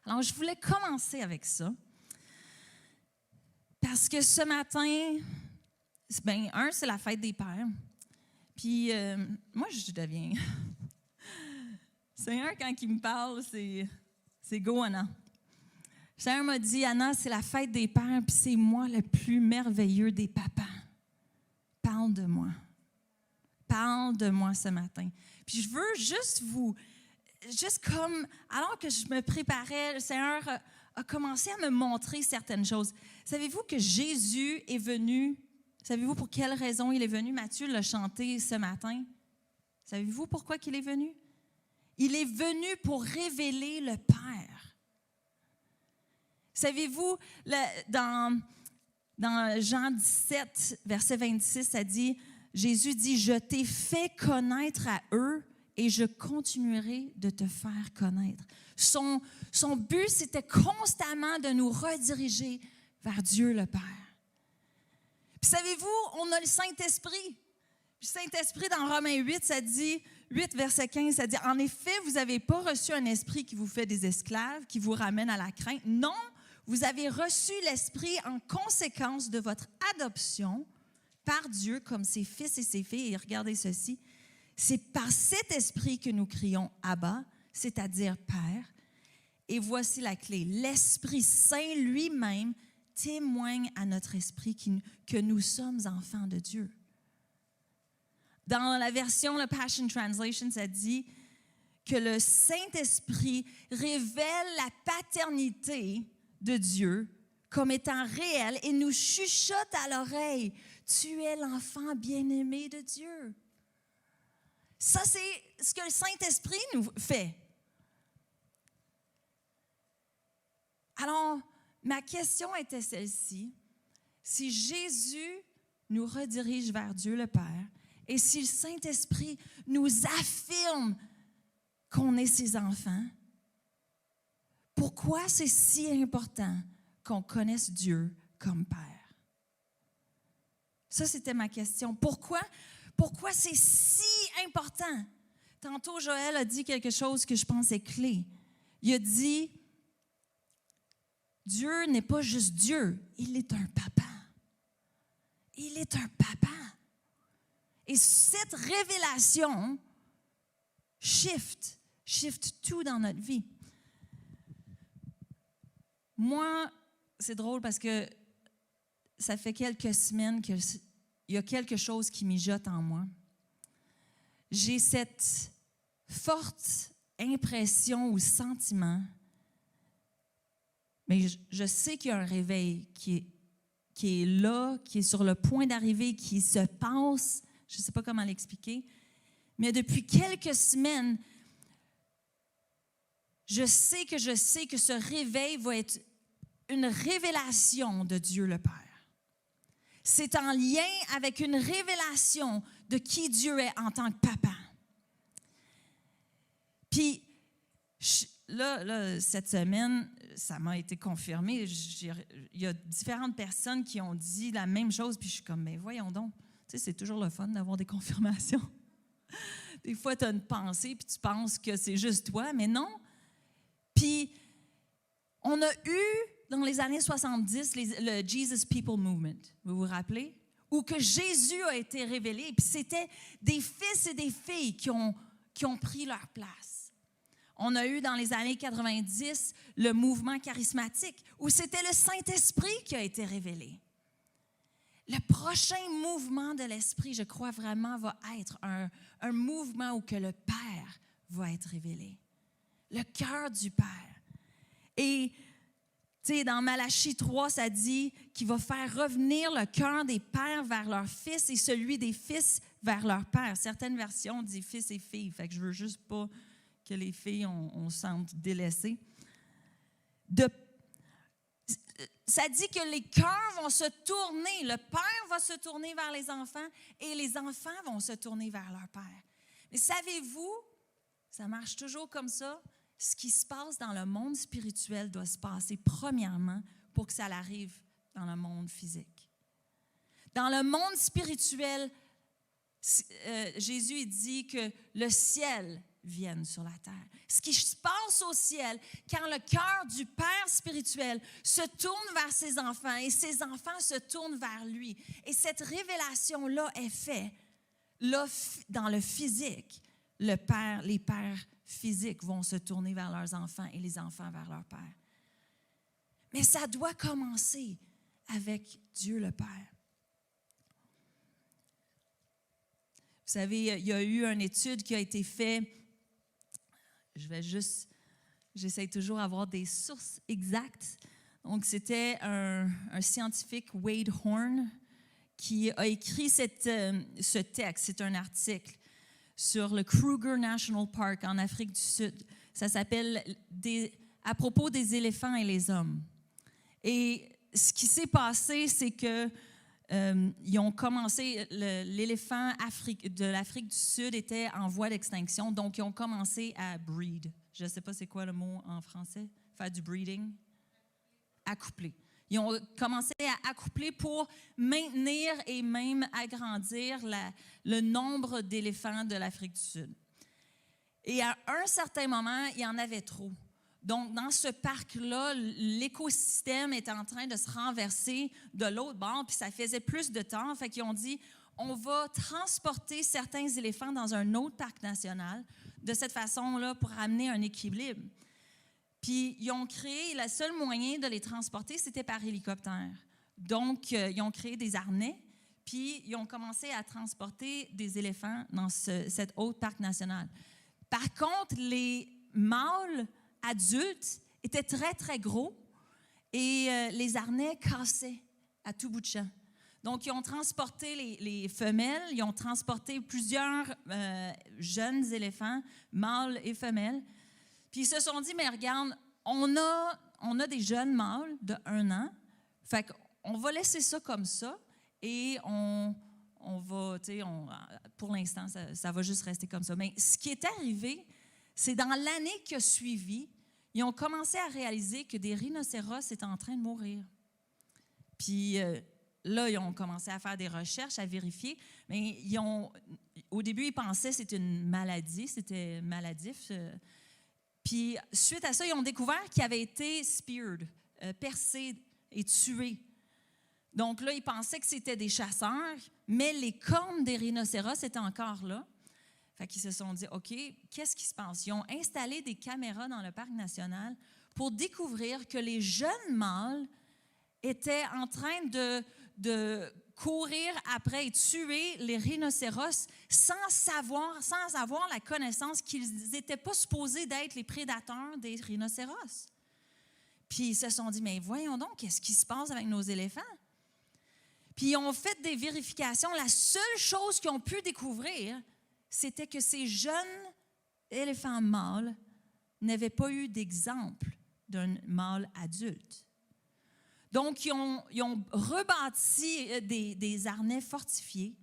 Alors, je voulais commencer avec ça. Parce que ce matin, c'est la fête des pères. Puis, moi, je deviens... Seigneur, quand il me parle, c'est go, Anna. Seigneur m'a dit, Anna, c'est la fête des pères, puis c'est moi le plus merveilleux des papas. Parle de moi. Parle de moi ce matin. Puis je veux juste comme, alors que je me préparais, le Seigneur a commencé à me montrer certaines choses. Savez-vous que Jésus est venu, savez-vous pour quelle raison il est venu? Mathieu l'a chanté ce matin. Savez-vous pourquoi il est venu? Il est venu pour révéler le Père. Savez-vous, dans Jean 17, verset 26, ça dit, Jésus dit, « Je t'ai fait connaître à eux et je continuerai de te faire connaître. » Son but, c'était constamment de nous rediriger vers Dieu le Père. Puis savez-vous, on a le Saint-Esprit. Le Saint-Esprit, dans Romains 8, ça dit, 8, verset 15, ça dit, « En effet, vous n'avez pas reçu un esprit qui vous fait des esclaves, qui vous ramène à la crainte. Non, vous avez reçu l'Esprit en conséquence de votre adoption par Dieu comme ses fils et ses filles. » Et regardez ceci, c'est par cet Esprit que nous crions « Abba », c'est-à-dire « Père ». Et voici la clé, l'Esprit Saint lui-même témoigne à notre esprit que nous sommes enfants de Dieu. Dans la version, la Passion Translation, ça dit que le Saint-Esprit révèle la paternité de Dieu comme étant réelle et nous chuchote à l'oreille, « Tu es l'enfant bien-aimé de Dieu. » Ça, c'est ce que le Saint-Esprit nous fait. Alors, ma question était celle-ci. Si Jésus nous redirige vers Dieu le Père, et si le Saint-Esprit nous affirme qu'on est ses enfants, pourquoi c'est si important qu'on connaisse Dieu comme Père? Ça, c'était ma question. Pourquoi c'est si important? Tantôt, Joël a dit quelque chose que je pense est clé. Il a dit, Dieu n'est pas juste Dieu, il est un papa. Il est un papa. Et cette révélation shift tout dans notre vie. Moi, c'est drôle parce que ça fait quelques semaines qu'il y a quelque chose qui mijote en moi. J'ai cette forte impression ou sentiment, mais je sais qu'il y a un réveil qui est là, qui est sur le point d'arriver, qui se passe. Je ne sais pas comment l'expliquer, mais depuis quelques semaines, je sais que ce réveil va être une révélation de Dieu le Père. C'est en lien avec une révélation de qui Dieu est en tant que papa. Puis, là, cette semaine, ça m'a été confirmé. Il y a différentes personnes qui ont dit la même chose, puis je suis comme, mais voyons donc. Tu sais, c'est toujours le fun d'avoir des confirmations. Des fois, tu as une pensée, puis tu penses que c'est juste toi, mais non. Puis, on a eu, dans les années 70, le Jesus People Movement, vous vous rappelez? Où que Jésus a été révélé, puis c'était des fils et des filles qui ont pris leur place. On a eu, dans les années 90, le mouvement charismatique, où c'était le Saint-Esprit qui a été révélé. Le prochain mouvement de l'Esprit, je crois vraiment, va être un mouvement où que le Père va être révélé. Le cœur du Père. Et, tu sais, dans Malachie 3, ça dit qu'il va faire revenir le cœur des pères vers leurs fils et celui des fils vers leurs pères. Certaines versions disent fils et filles, fait que je veux juste pas que les filles, on sente délaissées. Ça dit que les cœurs vont se tourner, le Père va se tourner vers les enfants et les enfants vont se tourner vers leur Père. Mais savez-vous, ça marche toujours comme ça, ce qui se passe dans le monde spirituel doit se passer premièrement pour que ça arrive dans le monde physique. Dans le monde spirituel, Jésus dit que le ciel vienne sur la terre. Ce qui se passe au ciel, quand le cœur du Père spirituel se tourne vers ses enfants et ses enfants se tournent vers lui. Et cette révélation-là est faite là, dans le physique. Les pères physiques vont se tourner vers leurs enfants et les enfants vers leur Père. Mais ça doit commencer avec Dieu le Père. Vous savez, il y a eu une étude qui a été faite. J'essaie toujours d'avoir des sources exactes. Donc, c'était un scientifique, Wade Horn, qui a écrit ce texte. C'est un article sur le Kruger National Park en Afrique du Sud. Ça s'appelle « À propos des éléphants et les hommes ». Et ce qui s'est passé, c'est que ils ont commencé, l'éléphant de l'Afrique du Sud était en voie d'extinction, donc ils ont commencé à breed. Je ne sais pas c'est quoi le mot en français, faire du breeding. Accoupler. Ils ont commencé à accoupler pour maintenir et même agrandir le nombre d'éléphants de l'Afrique du Sud. Et à un certain moment, il y en avait trop. Donc, dans ce parc-là, l'écosystème est en train de se renverser de l'autre bord, puis ça faisait plus de temps. Fait qu'ils ont dit, on va transporter certains éléphants dans un autre parc national, de cette façon-là, pour amener un équilibre. Puis, ils ont créé, le seul moyen de les transporter, c'était par hélicoptère. Donc, ils ont créé des harnais, puis ils ont commencé à transporter des éléphants dans cet autre parc national. Par contre, les mâles adultes étaient très, très gros et les harnais cassaient à tout bout de champ. Donc, ils ont transporté les femelles, ils ont transporté plusieurs jeunes éléphants, mâles et femelles. Puis, ils se sont dit, mais regarde, on a des jeunes mâles de 1 an, fait qu'on va laisser ça comme ça et on va, pour l'instant, ça va juste rester comme ça. Mais ce qui est arrivé, c'est dans l'année qui a suivi, ils ont commencé à réaliser que des rhinocéros étaient en train de mourir. Puis là, ils ont commencé à faire des recherches, à vérifier. Mais au début, ils pensaient que c'était une maladie, c'était maladif. Puis suite à ça, ils ont découvert qu'ils avaient été speared, percés et tués. Donc là, ils pensaient que c'était des chasseurs, mais les cornes des rhinocéros étaient encore là. Fait qu'ils se sont dit, OK, qu'est-ce qui se passe? Ils ont installé des caméras dans le parc national pour découvrir que les jeunes mâles étaient en train de courir après et tuer les rhinocéros sans avoir la connaissance qu'ils n'étaient pas supposés d'être les prédateurs des rhinocéros. Puis ils se sont dit, mais voyons donc, qu'est-ce qui se passe avec nos éléphants? Puis ils ont fait des vérifications. La seule chose qu'ils ont pu découvrir, c'était que ces jeunes éléphants mâles n'avaient pas eu d'exemple d'un mâle adulte. Donc, ils ont rebâti des harnais fortifiés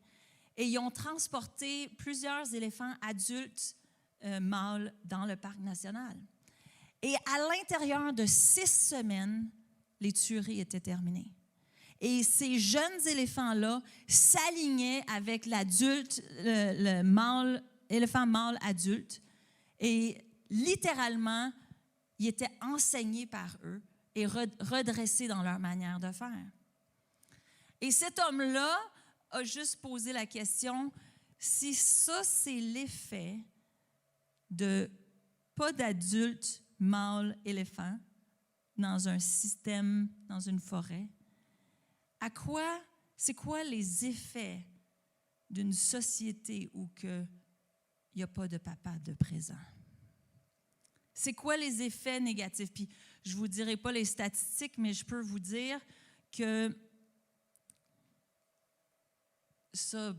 et ils ont transporté plusieurs éléphants adultes mâles dans le parc national. Et à l'intérieur de 6 semaines, les tueries étaient terminées. Et ces jeunes éléphants-là s'alignaient avec l'adulte, l'éléphant mâle adulte. Et littéralement, ils étaient enseignés par eux et redressés dans leur manière de faire. Et cet homme-là a juste posé la question, si ça, c'est l'effet de pas d'adultes mâles éléphants dans un système, dans une forêt, c'est quoi les effets d'une société où il n'y a pas de papa de présent? C'est quoi les effets négatifs? Puis, je ne vous dirai pas les statistiques, mais je peux vous dire que ça,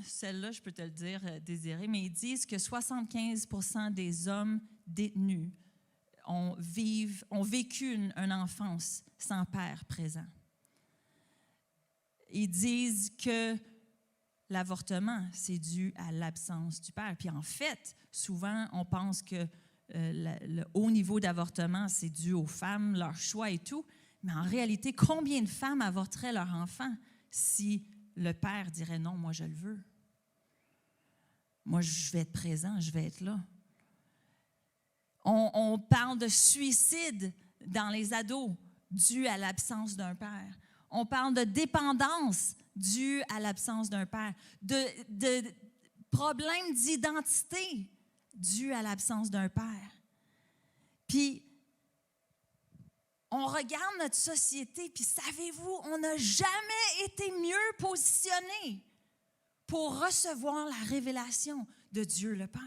celle-là, je peux te le dire, Désiré, mais ils disent que 75% des hommes détenus ont vécu une enfance sans père présent. Ils disent que l'avortement, c'est dû à l'absence du père. Puis en fait, souvent, on pense que le haut niveau d'avortement, c'est dû aux femmes, leur choix et tout. Mais en réalité, combien de femmes avorteraient leur enfant si le père dirait non, moi je le veux. Moi, je vais être présent, je vais être là. On parle de suicide dans les ados dû à l'absence d'un père. On parle de dépendance due à l'absence d'un père, de problèmes d'identité dû à l'absence d'un père. Puis, on regarde notre société, puis savez-vous, on n'a jamais été mieux positionné pour recevoir la révélation de Dieu le Père.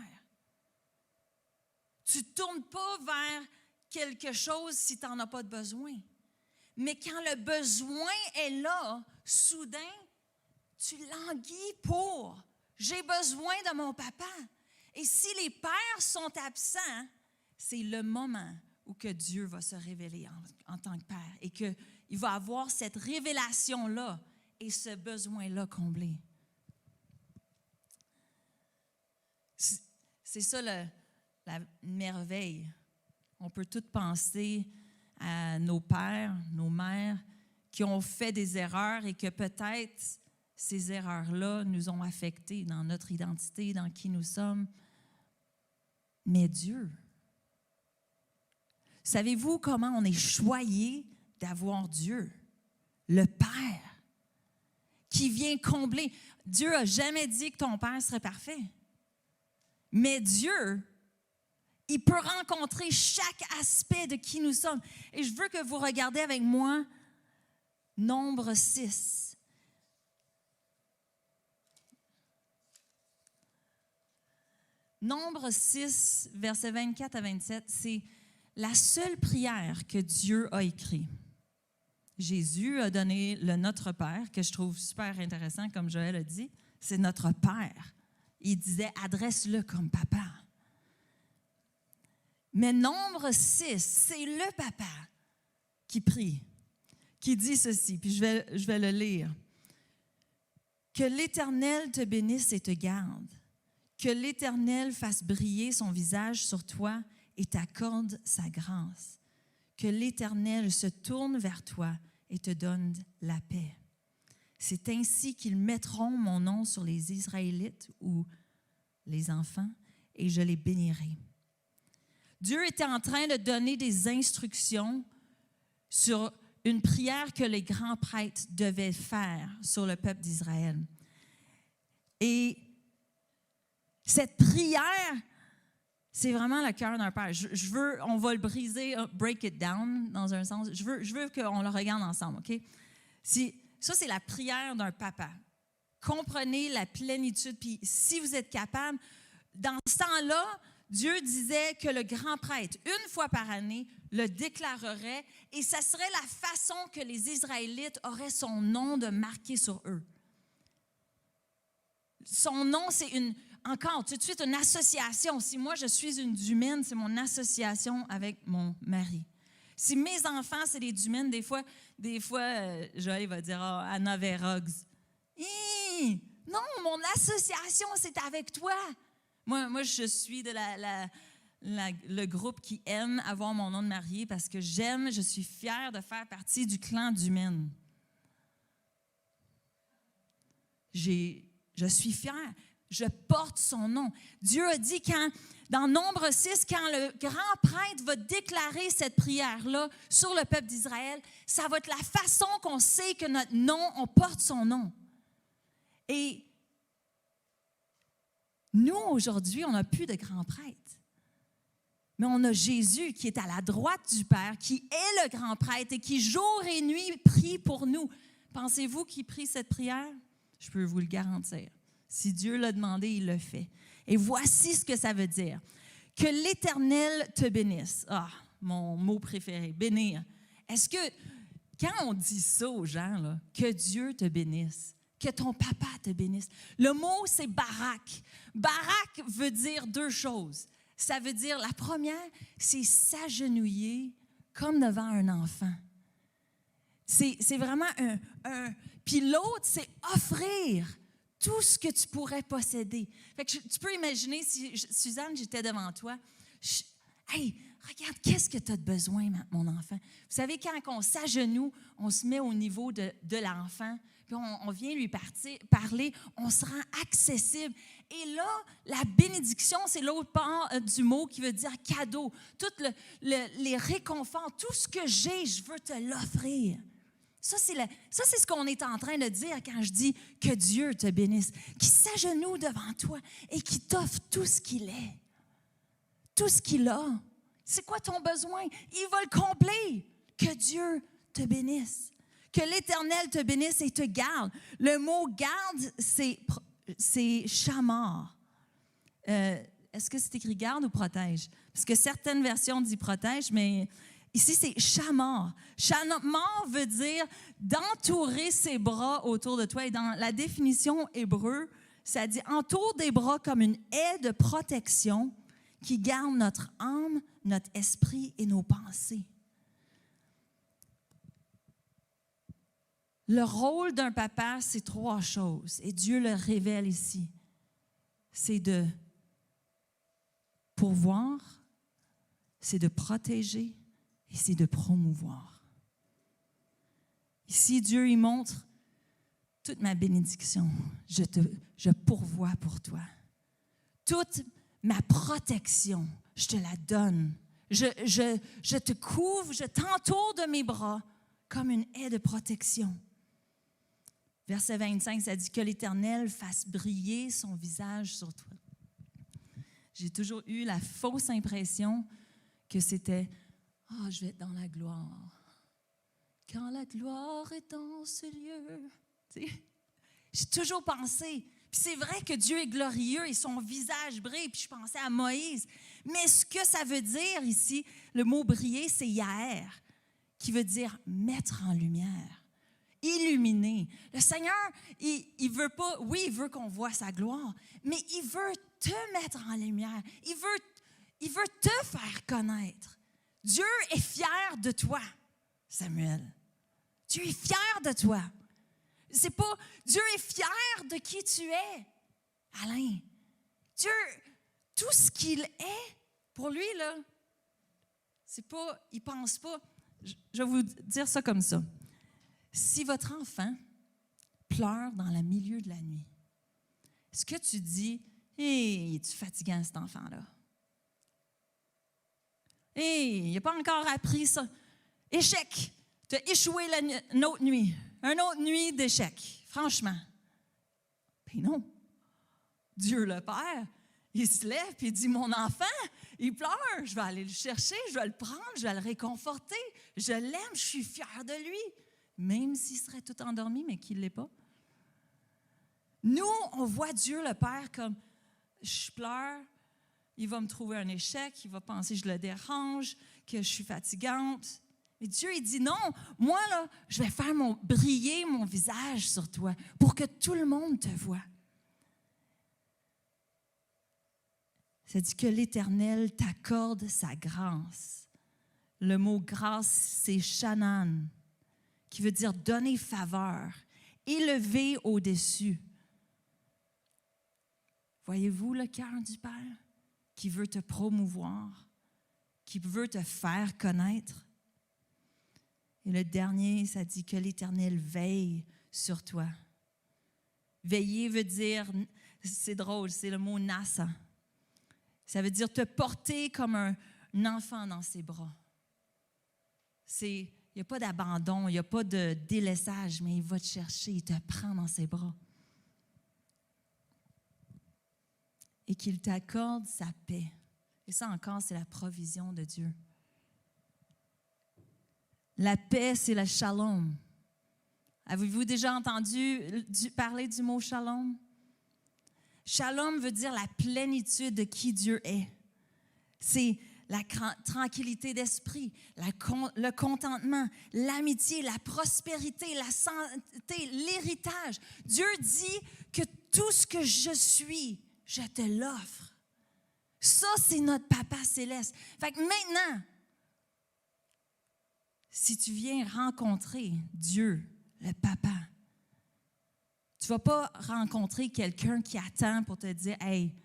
Tu ne tournes pas vers quelque chose si tu n'en as pas de besoin. Mais quand le besoin est là, soudain, tu languis pour. J'ai besoin de mon papa. Et si les pères sont absents, c'est le moment où que Dieu va se révéler en tant que Père et qu'il va avoir cette révélation-là et ce besoin-là comblé. C'est ça la merveille. On peut tout penser à nos pères, nos mères qui ont fait des erreurs et que peut-être ces erreurs-là nous ont affectés dans notre identité, dans qui nous sommes. Mais Dieu, savez-vous comment on est choyé d'avoir Dieu, le Père, qui vient combler? Dieu n'a jamais dit que ton Père serait parfait. Mais Dieu, il peut rencontrer chaque aspect de qui nous sommes. Et je veux que vous regardiez avec moi Nombre 6. Nombre 6, versets 24 à 27, c'est la seule prière que Dieu a écrite. Jésus a donné le Notre Père, que je trouve super intéressant, comme Joël a dit. C'est notre Père. Il disait, adresse-le comme papa. Mais Nombre 6, c'est le papa qui prie, qui dit ceci, puis je vais le lire. Que l'Éternel te bénisse et te garde. Que l'Éternel fasse briller son visage sur toi et t'accorde sa grâce. Que l'Éternel se tourne vers toi et te donne la paix. C'est ainsi qu'ils mettront mon nom sur les Israélites ou les enfants, et je les bénirai. Dieu était en train de donner des instructions sur une prière que les grands prêtres devaient faire sur le peuple d'Israël. Et cette prière, c'est vraiment le cœur d'un père. On va le briser, break it down dans un sens. Je veux qu'on le regarde ensemble, OK? Ça, c'est la prière d'un papa. Comprenez la plénitude. Puis si vous êtes capable, dans ce temps-là, Dieu disait que le grand prêtre, une fois par année, le déclarerait et ça serait la façon que les Israélites auraient son nom de marqué sur eux. Son nom, c'est encore tout de suite une association. Si moi, je suis une Dumène, c'est mon association avec mon mari. Si mes enfants, c'est des Dumènes, des fois Joël va dire « Ah, oh, Anna Verrogs. » Non, mon association, c'est avec toi. Moi, je suis de le groupe qui aime avoir mon nom de mariée parce que je suis fière de faire partie du clan Dumène. Je suis fière. Je porte son nom. Dieu a dit dans Nombre 6, quand le grand prêtre va déclarer cette prière-là sur le peuple d'Israël, ça va être la façon qu'on sait que notre nom, on porte son nom. Et nous, aujourd'hui, on n'a plus de grand prêtre. Mais on a Jésus qui est à la droite du Père, qui est le grand prêtre et qui, jour et nuit, prie pour nous. Pensez-vous qu'il prie cette prière? Je peux vous le garantir. Si Dieu l'a demandé, il le fait. Et voici ce que ça veut dire. Que l'Éternel te bénisse. Ah, mon mot préféré, bénir. Est-ce que, quand on dit ça aux gens, là, que Dieu te bénisse, que ton papa te bénisse, le mot, c'est barak. Barak veut dire deux choses. Ça veut dire, la première, c'est s'agenouiller comme devant un enfant. C'est vraiment Puis l'autre, c'est offrir tout ce que tu pourrais posséder. Fait que tu peux imaginer, si Suzanne, j'étais devant toi, hey, regarde, qu'est-ce que tu as de besoin, mon enfant? Vous savez, quand on s'agenouille, on se met au niveau de l'enfant, puis on vient lui parler, on se rend accessible. Et là, la bénédiction, c'est l'autre part du mot qui veut dire cadeau. Toutes les réconforts, tout ce que j'ai, je veux te l'offrir. Ça, c'est ce qu'on est en train de dire quand je dis que Dieu te bénisse, qu'il s'agenouille devant toi et qu'il t'offre tout ce qu'il est, tout ce qu'il a. C'est quoi ton besoin? Il va le combler. Que Dieu te bénisse. Que l'Éternel te bénisse et te garde. Le mot « garde », c'est « chamar ». Est-ce que c'est écrit « garde » ou « protège » ? Parce que certaines versions disent « protège », mais ici, c'est « chamar ». Chamar veut dire d'entourer ses bras autour de toi. Et dans la définition hébreu, ça dit « entoure des bras comme une haie de protection qui garde notre âme, notre esprit et nos pensées ». Le rôle d'un papa, c'est 3 choses, et Dieu le révèle ici. C'est de pourvoir, c'est de protéger, et c'est de promouvoir. Ici, Dieu, il montre toute ma bénédiction. Je pourvois pour toi. Toute ma protection, je te la donne. Je te couvre, je t'entoure de mes bras comme une haie de protection. Verset 25, ça dit que l'Éternel fasse briller son visage sur toi. J'ai toujours eu la fausse impression que c'était « Ah, je vais être dans la gloire. Quand la gloire est dans ce lieu. » J'ai toujours pensé. Puis c'est vrai que Dieu est glorieux et son visage brille. Puis je pensais à Moïse. Mais ce que ça veut dire ici, le mot « briller », c'est « yaher », qui veut dire « mettre en lumière ». Illuminer. Le Seigneur, il veut pas, oui, il veut qu'on voit sa gloire, mais il veut te mettre en lumière. Il veut te faire connaître. Dieu est fier de toi, Samuel. Dieu est fier de toi. C'est pas, Dieu est fier de qui tu es, Alain. Dieu, tout ce qu'il est, pour lui, là, c'est pas, il pense pas, je vais vous dire ça comme ça. Si votre enfant pleure dans le milieu de la nuit, est-ce que tu dis « Hé, es-tu fatigant cet enfant-là? Hé, il n'a pas encore appris ça. Échec! Tu as échoué une autre nuit. Une autre nuit d'échec, franchement. » Ben non. Dieu le Père, il se lève et il dit « Mon enfant, il pleure, je vais aller le chercher, je vais le prendre, je vais le réconforter. Je l'aime, je suis fière de lui. » Même s'il serait tout endormi, mais qu'il ne l'est pas. Nous, on voit Dieu le Père comme « je pleure, il va me trouver un échec, il va penser que je le dérange, que je suis fatigante. » Mais Dieu, il dit « non, moi, là, je vais faire briller mon visage sur toi pour que tout le monde te voie. » Ça dit que l'Éternel t'accorde sa grâce. Le mot « grâce », c'est « shanan », qui veut dire donner faveur, élever au-dessus. Voyez-vous le cœur du Père qui veut te promouvoir, qui veut te faire connaître? Et le dernier, ça dit que l'Éternel veille sur toi. Veiller veut dire, c'est drôle, c'est le mot nasa. Ça veut dire te porter comme un enfant dans ses bras. Il n'y a pas d'abandon, il n'y a pas de délaissage, mais il va te chercher, il te prend dans ses bras. Et qu'il t'accorde sa paix. Et ça encore, c'est la provision de Dieu. La paix, c'est le shalom. Avez-vous déjà entendu parler du mot shalom? Shalom veut dire la plénitude de qui Dieu est. C'est la tranquillité d'esprit, le contentement, l'amitié, la prospérité, la santé, l'héritage. Dieu dit que tout ce que je suis, je te l'offre. Ça, c'est notre Papa céleste. Fait que maintenant, si tu viens rencontrer Dieu, le Papa, tu ne vas pas rencontrer quelqu'un qui attend pour te dire « Hey,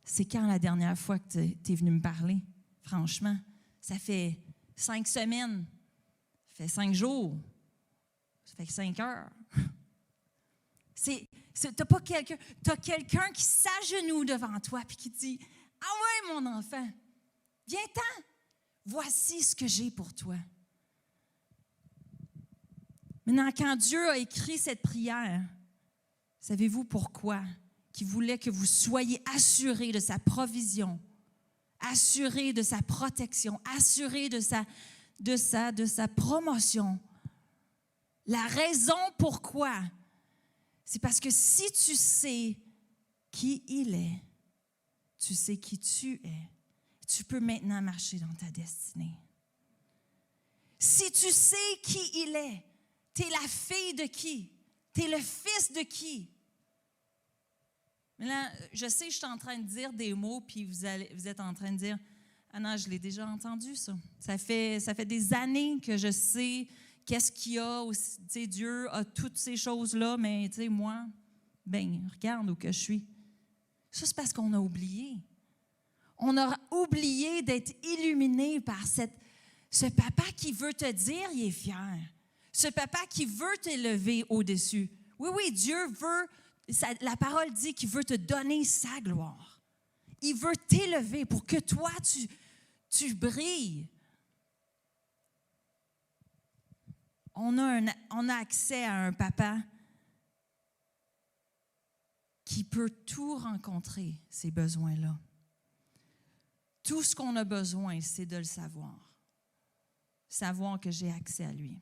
c'est quand la dernière fois que tu es venu me parler? Franchement, ça fait 5 semaines, ça fait 5 jours, ça fait 5 heures. » T'as quelqu'un qui s'agenouille devant toi et qui dit, « Ah ouais, mon enfant, viens-t'en, voici ce que j'ai pour toi. » Maintenant, quand Dieu a écrit cette prière, savez-vous pourquoi? Qu'il voulait que vous soyez assurés de sa provision, assurés de sa protection, assurés de sa promotion. La raison pourquoi, c'est parce que si tu sais qui il est, tu sais qui tu es, tu peux maintenant marcher dans ta destinée. Si tu sais qui il est, tu es la fille de qui? Tu es le fils de qui? Mais là, je sais que je suis en train de dire des mots, puis vous êtes en train de dire, « Ah non, je l'ai déjà entendu, ça. Ça fait des années que je sais qu'est-ce qu'il y a. Tu sais, Dieu a toutes ces choses-là, mais tu sais, moi, ben, regarde où que je suis. » Ça, c'est parce qu'on a oublié. On a oublié d'être illuminé par ce papa qui veut te dire il est fier. Ce papa qui veut t'élever au-dessus. Oui, Dieu veut, la parole dit qu'il veut te donner sa gloire. Il veut t'élever pour que toi, tu brilles. On a accès à un papa qui peut tout rencontrer, ces besoins-là. Tout ce qu'on a besoin, c'est de le savoir. Savoir que j'ai accès à lui.